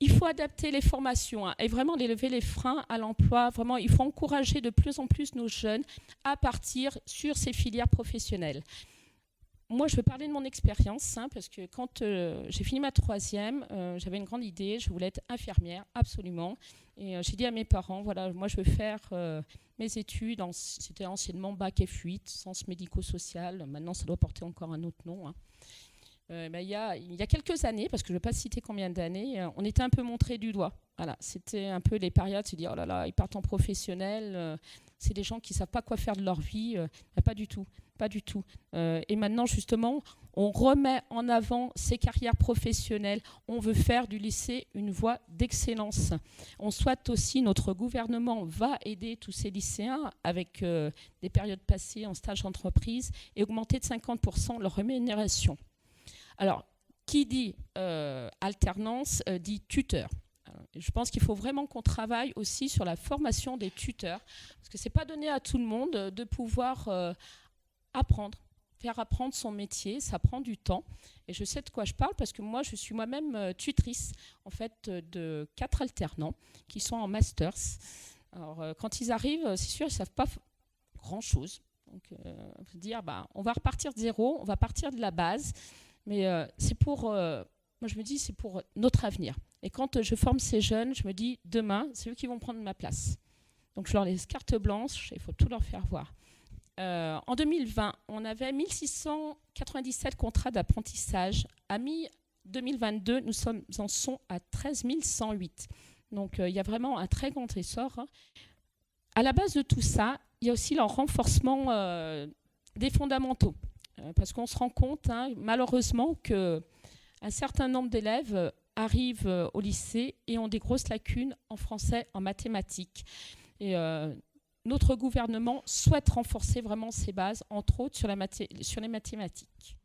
il faut adapter les formations, hein, et vraiment lever les freins à l'emploi. Vraiment, il faut encourager de plus en plus nos jeunes à partir sur ces filières professionnelles. Moi, je veux parler de mon expérience, hein, parce que quand j'ai fini ma troisième, j'avais une grande idée, je voulais être infirmière, absolument. Et j'ai dit à mes parents, voilà, moi je veux faire mes études, c'était anciennement bac F8, sciences médico-sociales, maintenant ça doit porter encore un autre nom, hein. Il y a quelques années, parce que je ne vais pas citer combien d'années, on était un peu montré du doigt. Voilà, c'était un peu les périodes, se dire, oh là là, ils partent en professionnel, c'est des gens qui ne savent pas quoi faire de leur vie. Pas du tout, pas du tout. Et maintenant, justement, on remet en avant ces carrières professionnelles. On veut faire du lycée une voie d'excellence. On souhaite aussi, notre gouvernement va aider tous ces lycéens avec des périodes passées en stage d'entreprise et augmenter de 50% leur rémunération. Alors, qui dit alternance dit tuteur. Je pense qu'il faut vraiment qu'on travaille aussi sur la formation des tuteurs, parce que ce n'est pas donné à tout le monde de pouvoir apprendre, faire apprendre son métier, ça prend du temps. Et je sais de quoi je parle, parce que moi, je suis moi-même tutrice en fait, de 4 alternants qui sont en masters. Alors, quand ils arrivent, c'est sûr, ils ne savent pas grand-chose. Donc, dire, on va repartir de zéro, on va partir de la base. Mais c'est pour, moi je me dis, c'est pour notre avenir. Et quand je forme ces jeunes, je me dis, demain, c'est eux qui vont prendre ma place. Donc je leur laisse carte blanche, il faut tout leur faire voir. En 2020, on avait 1697 contrats d'apprentissage. À mi-2022, nous en sommes à 13 108. Donc il y a vraiment un très grand essor, hein. À la base de tout ça, il y a aussi le renforcement des fondamentaux. Parce qu'on se rend compte, hein, malheureusement, qu'un certain nombre d'élèves arrivent au lycée et ont des grosses lacunes en français, en mathématiques. Et notre gouvernement souhaite renforcer vraiment ces bases, entre autres sur les mathématiques.